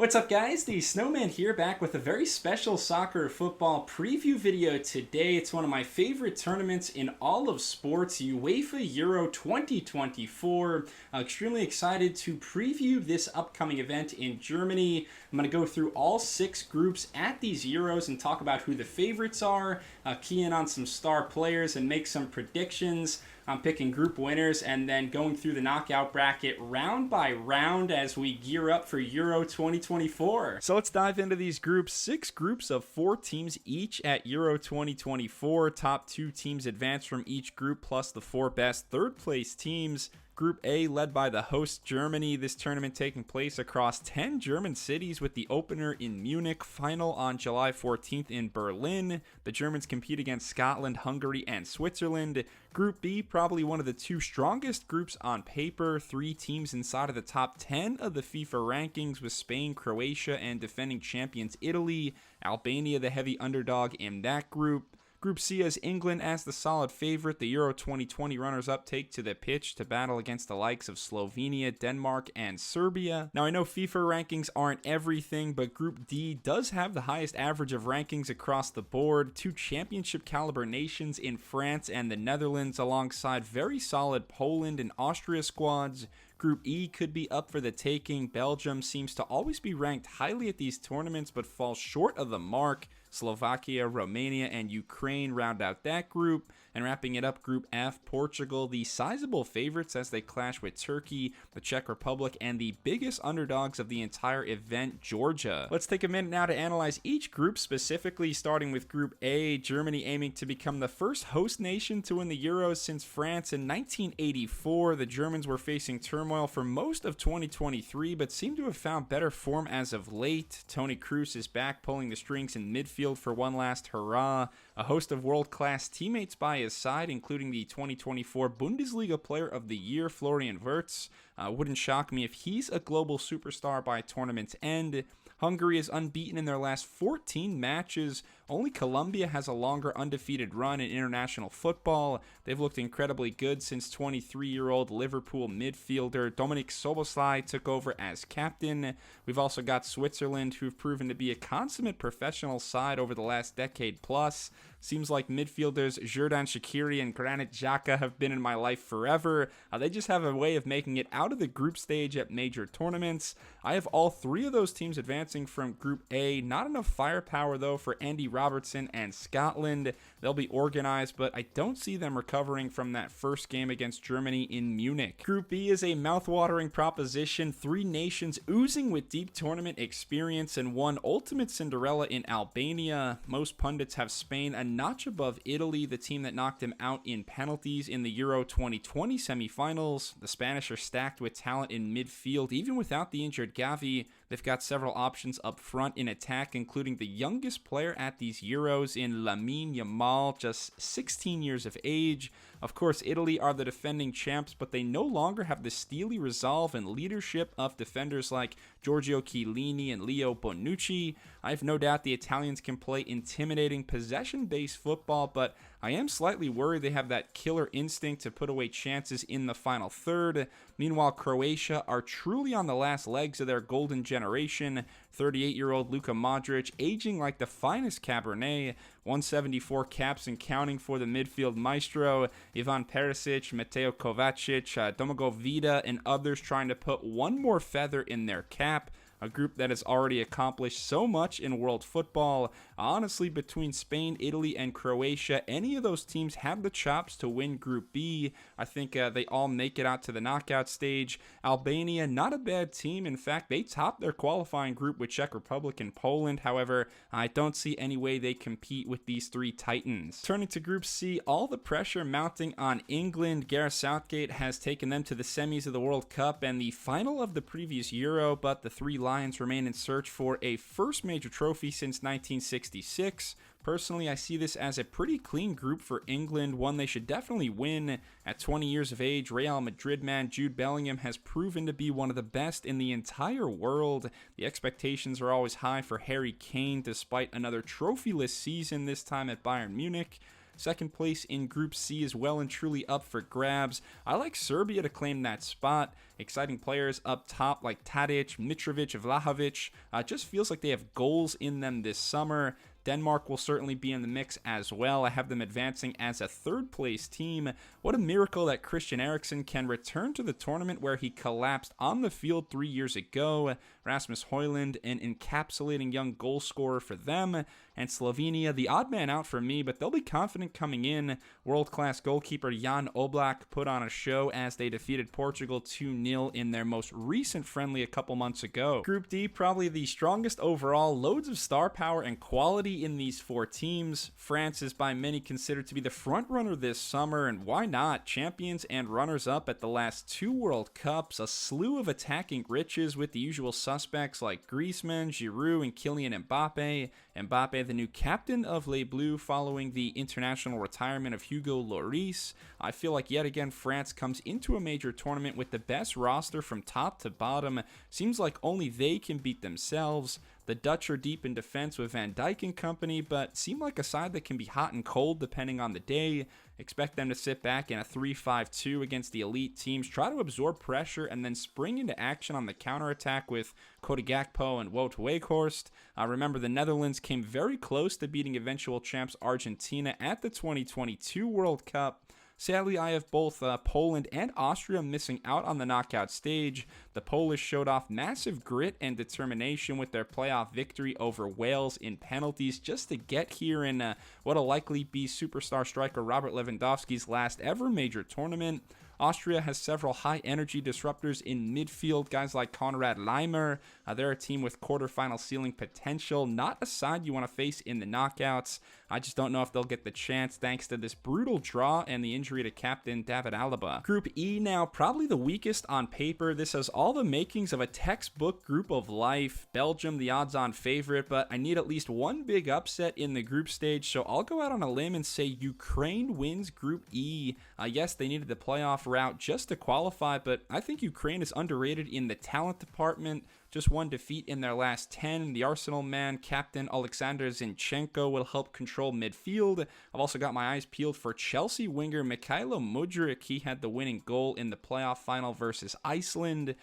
What's up, guys? The Snowman here, back with a very special soccer football preview video today. It's one of my favorite tournaments in all of sports, UEFA Euro 2024. Extremely excited to preview this upcoming event in Germany. I'm going to go through all 6 groups at these Euros and talk about who the favorites are, key in on some star players, and make some predictions. I'm picking group winners and then going through the knockout bracket round by round as we gear up for Euro 2024. So let's dive into these groups. 6 groups of 4 teams each at Euro 2024. Top 2 teams advance from each group, plus the 4 best third place teams. Group A led by the host Germany, this tournament taking place across 10 German cities with the opener in Munich, final on July 14th in Berlin. The Germans compete against Scotland, Hungary, and Switzerland. Group B, probably one of the 2 strongest groups on paper. 3 teams inside of the top 10 of the FIFA rankings with Spain, Croatia, and defending champions Italy. Albania the heavy underdog in that group. Group C has England as the solid favorite. The Euro 2020 runners-up take to the pitch to battle against the likes of Slovenia, Denmark, and Serbia. Now, I know FIFA rankings aren't everything, but Group D does have the highest average of rankings across the board. 2 championship-caliber nations in France and the Netherlands, alongside very solid Poland and Austria squads. Group E could be up for the taking. Belgium seems to always be ranked highly at these tournaments, but falls short of the mark. Slovakia, Romania, and Ukraine round out that group. And wrapping it up, Group F, Portugal, the sizable favorites as they clash with Turkey, the Czech Republic, and the biggest underdogs of the entire event, Georgia. Let's take a minute now to analyze each group specifically, starting with Group A. Germany aiming to become the first host nation to win the Euros since France in 1984. The Germans were facing turmoil for most of 2023, but seem to have found better form as of late. Toni Kroos is back pulling the strings in midfield for one last hurrah. A host of world-class teammates by his side, including the 2024 Bundesliga Player of the Year, Florian Wirtz. Wouldn't shock me if he's a global superstar by tournament's end. Hungary is unbeaten in their last 14 matches. Only Colombia has a longer undefeated run in international football. They've looked incredibly good since 23-year-old Liverpool midfielder Dominik Szoboszlai took over as captain. We've also got Switzerland, who've proven to be a consummate professional side over the last decade plus. Seems like midfielders Xherdan Shaqiri and Granit Xhaka have been in my life forever. They just have a way of making it out of the group stage at major tournaments. I have all 3 of those teams advancing from Group A. Not enough firepower, though, for Andy Robertson and Scotland. They'll be organized, but I don't see them recovering from that first game against Germany in Munich. Group B is a mouthwatering proposition. 3 nations oozing with deep tournament experience and one ultimate Cinderella in Albania. Most pundits have Spain a notch above Italy, the team that knocked him out in penalties in the Euro 2020 semifinals. The Spanish are stacked with talent in midfield, even without the injured Gavi. They've got several options up front in attack, including the youngest player at these Euros in Lamine Yamal, just 16 years of age. Of course, Italy are the defending champs, but they no longer have the steely resolve and leadership of defenders like Giorgio Chiellini and Leo Bonucci. I have no doubt the Italians can play intimidating possession-based football, but I am slightly worried they have that killer instinct to put away chances in the final third. Meanwhile, Croatia are truly on the last legs of their golden generation. 38-year-old Luka Modric, aging like the finest Cabernet, 174 caps and counting for the midfield maestro, Ivan Perisic, Mateo Kovacic, Domagoj Vida, and others trying to put one more feather in their cap. A group that has already accomplished so much in world football. Honestly, between Spain, Italy, and Croatia, any of those teams have the chops to win Group B. I think they all make it out to the knockout stage. Albania, not a bad team. In fact, they topped their qualifying group with Czech Republic and Poland. However, I don't see any way they compete with these 3 titans. Turning to Group C, all the pressure mounting on England. Gareth Southgate has taken them to the semis of the World Cup and the final of the previous Euro, but the 3 Lions remain in search for a first major trophy since 1966. Personally, I see this as a pretty clean group for England, one they should definitely win. At 20 years of age, Real Madrid man Jude Bellingham has proven to be one of the best in the entire world. The expectations are always high for Harry Kane, despite another trophyless season, this time at Bayern Munich. Second place in Group C is well and truly up for grabs. I like Serbia to claim that spot. Exciting players up top like Tadic, Mitrovic, Vlahovic. Just feels like they have goals in them this summer. Denmark will certainly be in the mix as well. I have them advancing as a third place team. What a miracle that Christian Eriksen can return to the tournament where he collapsed on the field 3 years ago. Rasmus Højlund, an encapsulating young goal scorer for them. And Slovenia, the odd man out for me, but they'll be confident coming in. World-class goalkeeper Jan Oblak put on a show as they defeated Portugal 2-0 in their most recent friendly a couple months ago. Group D, probably the strongest overall. Loads of star power and quality in these four teams. France is by many considered to be the front runner this summer, and why not? Champions and runners-up at the last 2 World Cups, a slew of attacking riches with the usual suspects like Griezmann, Giroud, and Kylian Mbappe. Mbappe, the new captain of Les Bleus following the international retirement of Hugo Lloris. I feel like yet again France comes into a major tournament with the best roster from top to bottom. Seems like only they can beat themselves. The Dutch are deep in defense with Van Dijk and company, but seem like a side that can be hot and cold depending on the day. Expect them to sit back in a 3-5-2 against the elite teams, try to absorb pressure, and then spring into action on the counterattack with Cody Gakpo and Wout Weghorst. Remember, the Netherlands came very close to beating eventual champs Argentina at the 2022 World Cup. Sadly, I have both Poland and Austria missing out on the knockout stage. The Polish showed off massive grit and determination with their playoff victory over Wales in penalties just to get here in what'll likely be superstar striker Robert Lewandowski's last ever major tournament. Austria has several high-energy disruptors in midfield, guys like Konrad Laimer. They're a team with quarterfinal ceiling potential, not a side you want to face in the knockouts. I just don't know if they'll get the chance thanks to this brutal draw and the injury to captain David Alaba. Group E now, probably the weakest on paper. This has all the makings of a textbook group of life. Belgium, the odds-on favorite, but I need at least one big upset in the group stage, so I'll go out on a limb and say Ukraine wins Group E. Yes, they needed the playoff route just to qualify, but I think Ukraine is underrated in the talent department. Just one defeat in their last 10. The Arsenal man, Captain Alexander Zinchenko, will help control midfield. I've also got my eyes peeled for Chelsea winger Mikhailo Mudryk. He had the winning goal in the playoff final versus Iceland.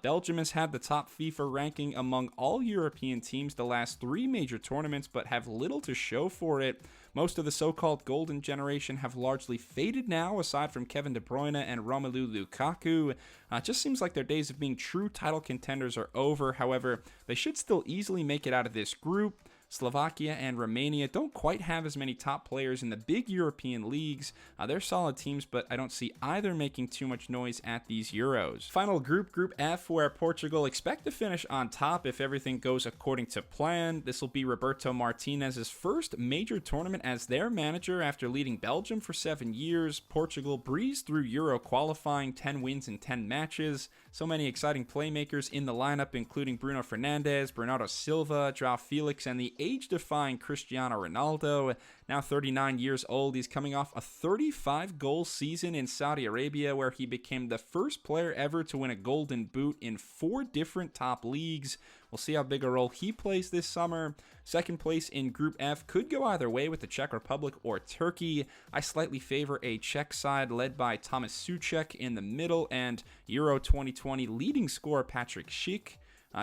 Belgium has had the top FIFA ranking among all European teams the last 3 major tournaments, but have little to show for it. Most of the so-called golden generation have largely faded now, aside from Kevin De Bruyne and Romelu Lukaku. Just seems like their days of being true title contenders are over. However, they should still easily make it out of this group. Slovakia and Romania don't quite have as many top players in the big European leagues. They're solid teams, but I don't see either making too much noise at these Euros. Final group, Group F, where Portugal expect to finish on top if everything goes according to plan. This will be Roberto Martinez's first major tournament as their manager after leading Belgium for 7 years. Portugal breezed through Euro qualifying, 10 wins in 10 matches. So many exciting playmakers in the lineup, including Bruno Fernandes, Bernardo Silva, João Felix, and the age-defying Cristiano Ronaldo. Now 39 years old, he's coming off a 35-goal season in Saudi Arabia where he became the first player ever to win a Golden Boot in 4 different top leagues. We'll see how big a role he plays this summer. Second place in Group F could go either way with the Czech Republic or Turkey. I slightly favor a Czech side led by Thomas Souček in the middle and Euro 2020 leading scorer Patrick Schick.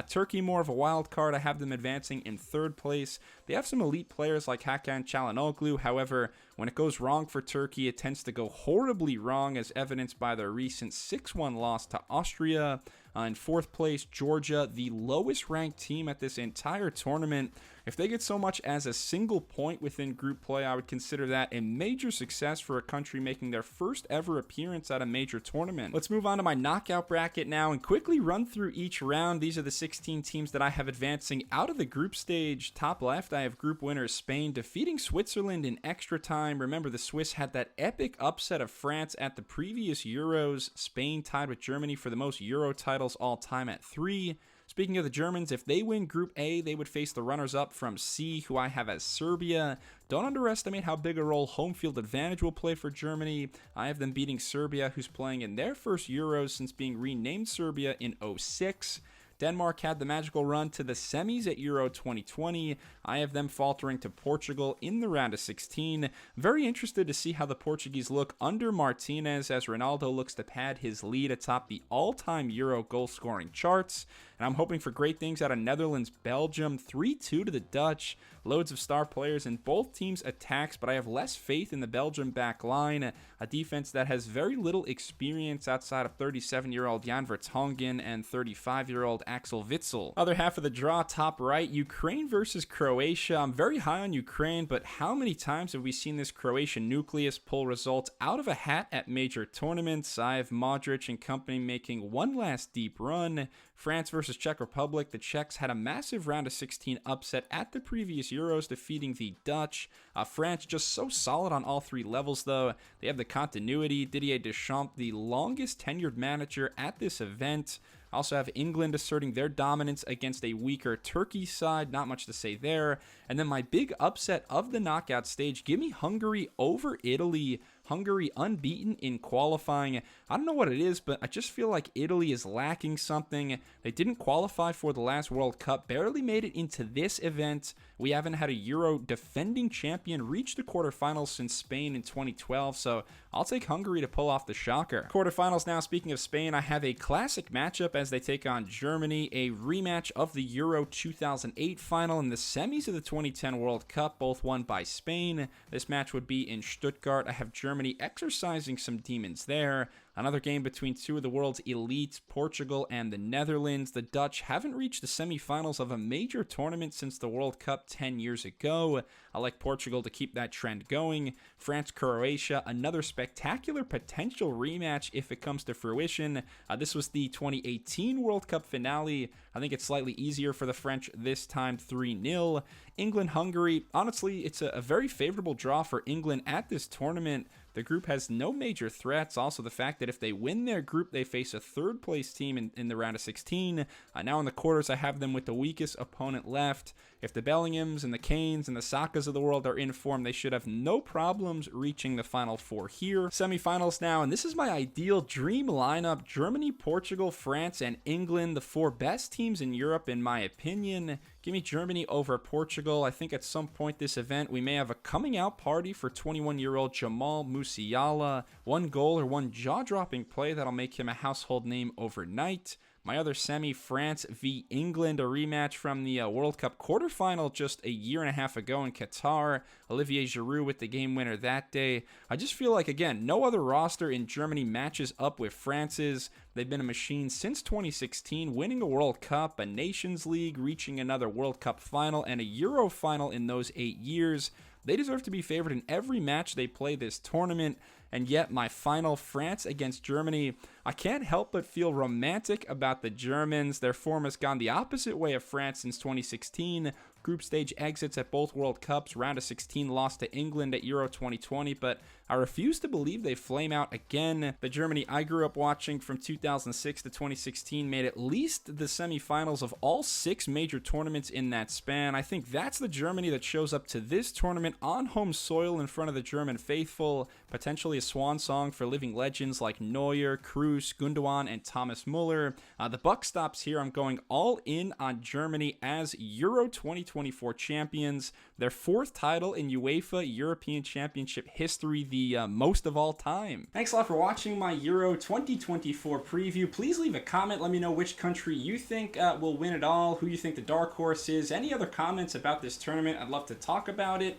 Turkey, more of a wild card. I have them advancing in third place. They have some elite players like Hakan Çalhanoğlu. However, when it goes wrong for Turkey, it tends to go horribly wrong, as evidenced by their recent 6-1 loss to Austria. In fourth place, Georgia, the lowest ranked team at this entire tournament. If they get so much as a single point within group play, I would consider that a major success for a country making their first ever appearance at a major tournament. Let's move on to my knockout bracket now and quickly run through each round. These are the 16 teams that I have advancing out of the group stage. Top left, I have group winner Spain defeating Switzerland in extra time. Remember, the Swiss had that epic upset of France at the previous Euros. Spain tied with Germany for the most Euro titles all time at 3. Speaking of the Germans, if they win Group A, they would face the runners-up from C, who I have as Serbia. Don't underestimate how big a role home field advantage will play for Germany. I have them beating Serbia, who's playing in their first Euros since being renamed Serbia in '06. Denmark had the magical run to the semis at Euro 2020. I have them faltering to Portugal in the round of 16. Very interested to see how the Portuguese look under Martinez as Ronaldo looks to pad his lead atop the all-time Euro goal-scoring charts. And I'm hoping for great things out of Netherlands-Belgium, 3-2 to the Dutch. Loads of star players in both teams' attacks, but I have less faith in the Belgium back line, a defense that has very little experience outside of 37-year-old Jan Vertonghen and 35-year-old Axel Witsel. Other half of the draw, top right, Ukraine versus Croatia. I'm very high on Ukraine, but how many times have we seen this Croatian nucleus pull results out of a hat at major tournaments? I have Modric and company making one last deep run. France versus Czech Republic. The Czechs had a massive round of 16 upset at the previous Euros, defeating the Dutch. France just so solid on all three levels, though. They have the continuity. Didier Deschamps, the longest tenured manager at this event. Also have England asserting their dominance against a weaker Turkey side. Not much to say there. And then my big upset of the knockout stage, give me Hungary over Italy. Hungary unbeaten in qualifying. I don't know what it is, but I just feel like Italy is lacking something. They didn't qualify for the last World Cup, barely made it into this event. We haven't had a Euro defending champion reach the quarterfinals since Spain in 2012, so I'll take Hungary to pull off the shocker. Quarterfinals now, speaking of Spain, I have a classic matchup as they take on Germany, a rematch of the Euro 2008 final and the semis of the 2010 World Cup, both won by Spain. This match would be in Stuttgart. I have Germany exercising some demons there. Another game between two of the world's elites, Portugal and the Netherlands. The Dutch haven't reached the semifinals of a major tournament since the World Cup 10 years ago. I like Portugal to keep that trend going. France-Croatia, another spectacular potential rematch if it comes to fruition. This was the 2018 World Cup finale. I think it's slightly easier for the French this time, 3-0. England-Hungary, honestly, it's a very favorable draw for England at this tournament. The group has no major threats. Also, the fact that if they win their group, they face a third-place team in the round of 16. Now in the quarters, I have them with the weakest opponent left. If the Bellinghams and the Kanes and the Sakas of the world are in form, they should have no problems reaching the Final Four here. Semifinals now, and this is my ideal dream lineup. Germany, Portugal, France, and England, the four best teams in Europe, in my opinion. Give me Germany over Portugal. I think at some point this event, we may have a coming out party for 21-year-old Jamal Musiala. One goal or one jaw-dropping play that'll make him a household name overnight. My other semi, France v England, a rematch from the World Cup quarterfinal just a year and a half ago in Qatar. Olivier Giroud with the game winner that day. I just feel like, again, no other roster in Germany matches up with France's. They've been a machine since 2016, winning a World Cup, a Nations League, reaching another World Cup final, and a Euro final in those 8 years. They deserve to be favored in every match they play this tournament, and yet my final, France against Germany, I can't help but feel romantic about the Germans. Their form has gone the opposite way of France since 2016. Group stage exits at both World Cups, round of 16 lost to England at Euro 2020, but I refuse to believe they flame out again. The Germany I grew up watching from 2006 to 2016 made at least the semifinals of all 6 major tournaments in that span. I think that's the Germany that shows up to this tournament on home soil in front of the German faithful, potentially a swan song for living legends like Neuer, Kroos, Gundogan, and Thomas Muller. The buck stops here. I'm going all in on Germany as Euro 2024 champions, their 4th title in UEFA European Championship history, the most of all time. Thanks a lot for watching my Euro 2024 preview. Please leave a comment. Let me know which country you think will win it all, who you think the dark horse is, any other comments about this tournament. I'd love to talk about it.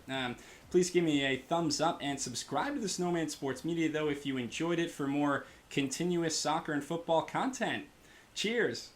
Please give me a thumbs up and subscribe to the Snowman Sports Media, though, if you enjoyed it for more continuous soccer and football content. Cheers!